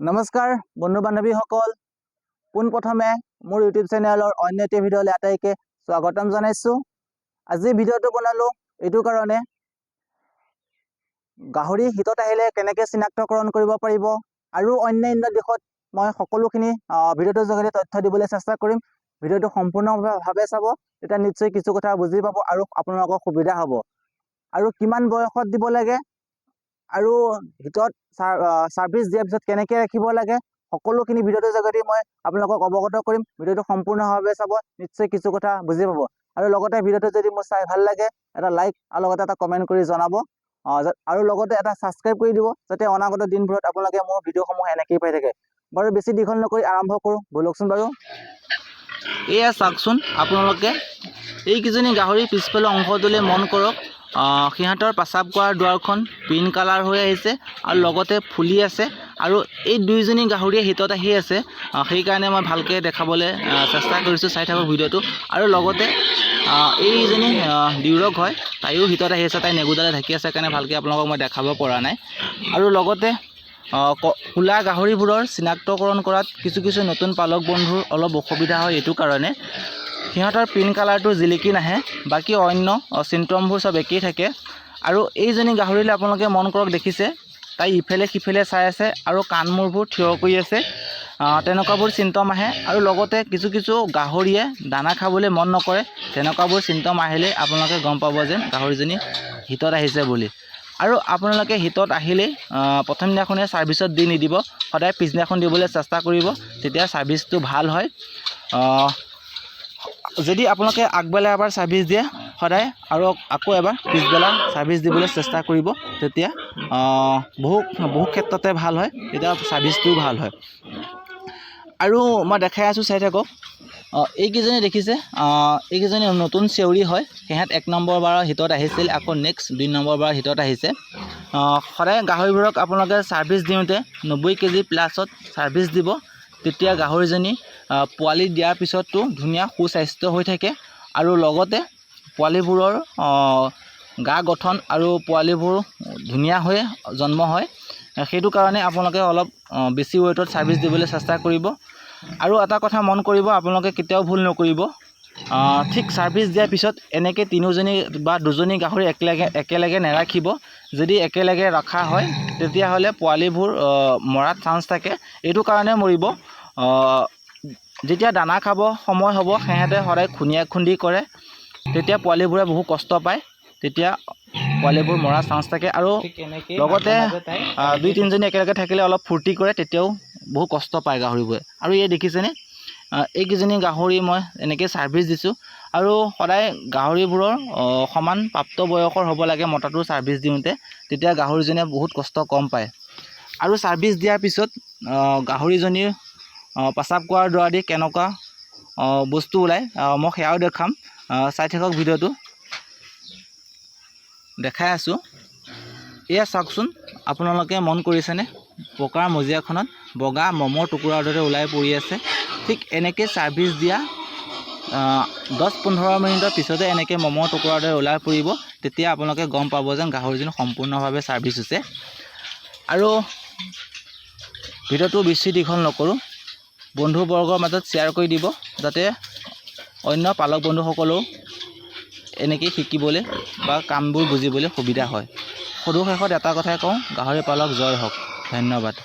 নমস্কাৰ বন্ধু বান্ধৱীসকল, পোনপ্ৰথমে মোৰ ইউটিউব চেনেলৰ অন্য এটা ভিডিঅ'লৈ আটাইকে স্বাগতম জনাইছোঁ। আজি ভিডিঅ'টো বনালোঁ এইটো কাৰণে, গাহৰি হিতত আহিলে কেনেকৈ চিনাক্তকৰণ কৰিব পাৰিব আৰু অন্যান্য দিশত মই সকলোখিনি ভিডিঅ'টোৰ যোগেদি তথ্য দিবলৈ চেষ্টা কৰিম। ভিডিঅ'টো সম্পূৰ্ণভাৱে চাব, তেতিয়া নিশ্চয় কিছু কথা বুজি পাব আৰু আপোনালোকৰ সুবিধা হ'ব। আৰু কিমান বয়সত দিব লাগে আৰু হিতত সাৰ্ভিস দিয়াৰ পিছত কেনেকৈ ৰাখিব লাগে, সকলোখিনি ভিডিঅ'টোৰ যোগেদি মই আপোনালোকক অৱগত কৰিম। ভিডিঅ'টো সম্পূৰ্ণভাৱে চাব, নিশ্চয় কিছু কথা বুজি পাব। আৰু লগতে ভিডিঅ'টো যদি মোৰ চাই ভাল লাগে এটা লাইক আৰু লগতে এটা কমেণ্ট কৰি জনাব, আৰু লগতে এটা সাবস্ক্ৰাইব কৰি দিব, যাতে অনাগত দিনবোৰত আপোনালোকে মোৰ ভিডিঅ'সমূহ এনেকেই পাই থাকে। বাৰু বেছি দীঘল নকৰি আৰম্ভ কৰোঁ, বলকচোন বাৰু। এয়া চাওকচোন আপোনালোকে, এইকেইজনী গাহৰি পিছফালে অংশটোলৈ মন কৰক। সিহঁতৰ প্ৰস্ৰাৱ কৰাৰ দুৱাৰখন পিংক কালাৰ হৈ আহিছে আৰু লগতে ফুলি আছে, আৰু এই দুইজনী গাহৰিয়ে হিতত আহি আছে। সেইকাৰণে মই ভালকৈ দেখাবলৈ চেষ্টা কৰিছোঁ, চাই থাকক ভিডিঅ'টো। আৰু লগতে এইজনী ডিউৰক হয়, তাইও হিতত আহি আছে, তাই নেগুডালে ঢাকি আছে কাৰণে ভালকৈ আপোনালোকক মই দেখাব পৰা নাই। আৰু লগতে কোলা গাহৰিবোৰৰ চিনাক্তকৰণ কৰাত কিছু নতুন পালক বন্ধুৰ অলপ অসুবিধা হয়, এইটো কাৰণে সিহঁতৰ পিংক কালাৰটো জিলিকি নাহে, বাকী অন্য চিমটমবোৰ চব একেই থাকে। আৰু এইজনী গাহৰিলৈ আপোনালোকে মন কৰক, দেখিছে তাই ইফালে সিফালে চাই আছে আৰু কাণ মূৰবোৰ থিয় কৰি আছে, তেনেকুৱাবোৰ চিমটম আহে। আৰু লগতে কিছু গাহৰিয়ে দানা খাবলৈ মন নকৰে, তেনেকুৱাবোৰ চিমটম আহিলে আপোনালোকে গম পাব যেন গাহৰিজনী হিতত আহিছে বুলি। আৰু আপোনালোকে হিতত আহিলেই প্ৰথম দিনাখনে ছাৰ্ভিচত দি নিদিব, সদায় পিছদিনাখন দিবলৈ চেষ্টা কৰিব, তেতিয়া ছাৰ্ভিচটো ভাল হয়। যদি আপোনালোকে আগবেলা এবাৰ ছাৰ্ভিচ দিয়ে সদায়, আৰু আকৌ এবাৰ পিছবেলা ছাৰ্ভিচ দিবলৈ চেষ্টা কৰিব, তেতিয়া বহু ক্ষেত্ৰতে ভাল হয়, তেতিয়া ছাৰ্ভিচটোও ভাল হয়। আৰু মই দেখাই আছোঁ, চাই থাকক। এইকেইজনী দেখিছে, এইকেইজনী নতুন চেউৰী হয়, সিহঁত 1 নম্বৰ বাৰৰ হিতত আহিছিল, আকৌ নেক্সট 2 নম্বৰ বাৰৰ হিতত আহিছে। সদায় গাহৰিবোৰক আপোনালোকে ছাৰ্ভিচ দিওঁতে 90 কেজি প্লাছত ছাৰ্ভিচ দিব, তেতিয়া গাহৰিজনী পোৱালি দিয়াৰ পিছতো ধুনীয়া সুস্বাস্থ্য হৈ থাকে। আৰু লগতে পোৱালিবোৰৰ গা গঠন আৰু পোৱালিবোৰ ধুনীয়া হৈ জন্ম হয়, সেইটো কাৰণে আপোনালোকে অলপ বেছি ৱেটত ছাৰ্ভিচ দিবলৈ চেষ্টা কৰিব। আৰু এটা কথা মন কৰিব, আপোনালোকে কেতিয়াও ভুল নকৰিব, ঠিক ছাৰ্ভিচ দিয়াৰ পিছত এনেকৈ 3জনী বা 2জনী গাহৰি একেলগে নাৰাখিব। যদি একেলগে ৰখা হয় তেতিয়াহ'লে পোৱালিবোৰ মৰাত চান্স থাকে। এইটো কাৰণে মৰিব, যেতিয়া দানা খাব সময় হ'ব, সিহঁতে সদায় খুন্দি কৰে, তেতিয়া পোৱালিবোৰে বহু কষ্ট পায়, তেতিয়া পোৱালিবোৰ মৰাৰ চান্স থাকে। আৰু লগতে 2-3জনী একেলগে থাকিলে অলপ ফূৰ্তি কৰে, তেতিয়াও বহু কষ্ট পায় গাহৰিবোৰে। আৰু এই দেখিছেনে, এইকেইজনী গাহৰি মই এনেকৈ ছাৰ্ভিচ দিছোঁ। আৰু সদায় গাহৰিবোৰৰ সমান প্ৰাপ্ত বয়সৰ হ'ব লাগে মতাটো ছাৰ্ভিচ দিওঁতে, তেতিয়া গাহৰিজনীয়ে বহুত কষ্ট কম পায়। আৰু ছাৰ্ভিচ দিয়াৰ পিছত গাহৰিজনীৰ প্ৰস্ৰাৱ কৰাৰ দ্বাৰা দি কেনেকুৱা বস্তু ওলায় মই সেয়াও দেখাম, চাই থাকক ভিডিঅ'টো। দেখাই আছোঁ, এয়া চাওকচোন আপোনালোকে মন কৰিছেনে, পকাৰ মজিয়াখনত বগা মমৰ টুকুৰাৰ দৰে ওলাই পৰি আছে। ঠিক এনেকৈ ছাৰ্ভিচ দিয়া 10-15 মিনিটৰ পিছতে এনেকৈ মমৰ টুকুৰাৰ দৰে ওলাই পৰিব, তেতিয়া আপোনালোকে গম পাব যেন গাহৰিজনী সম্পূৰ্ণভাৱে ছাৰ্ভিচ হৈছে। আৰু ভিডিঅ'টো বেছি দীঘল নকৰোঁ, বন্ধুবৰ্গৰ মাজত শ্বেয়াৰ কৰি দিব, যাতে অন্য পালক বন্ধুসকলেও এনেকৈ শিকিবলৈ বা কামবোৰ বুজিবলৈ সুবিধা হয়। সদুশেষত এটা কথাই কওঁ, গাহৰি পালক জয় হওক। ধন্যবাদ।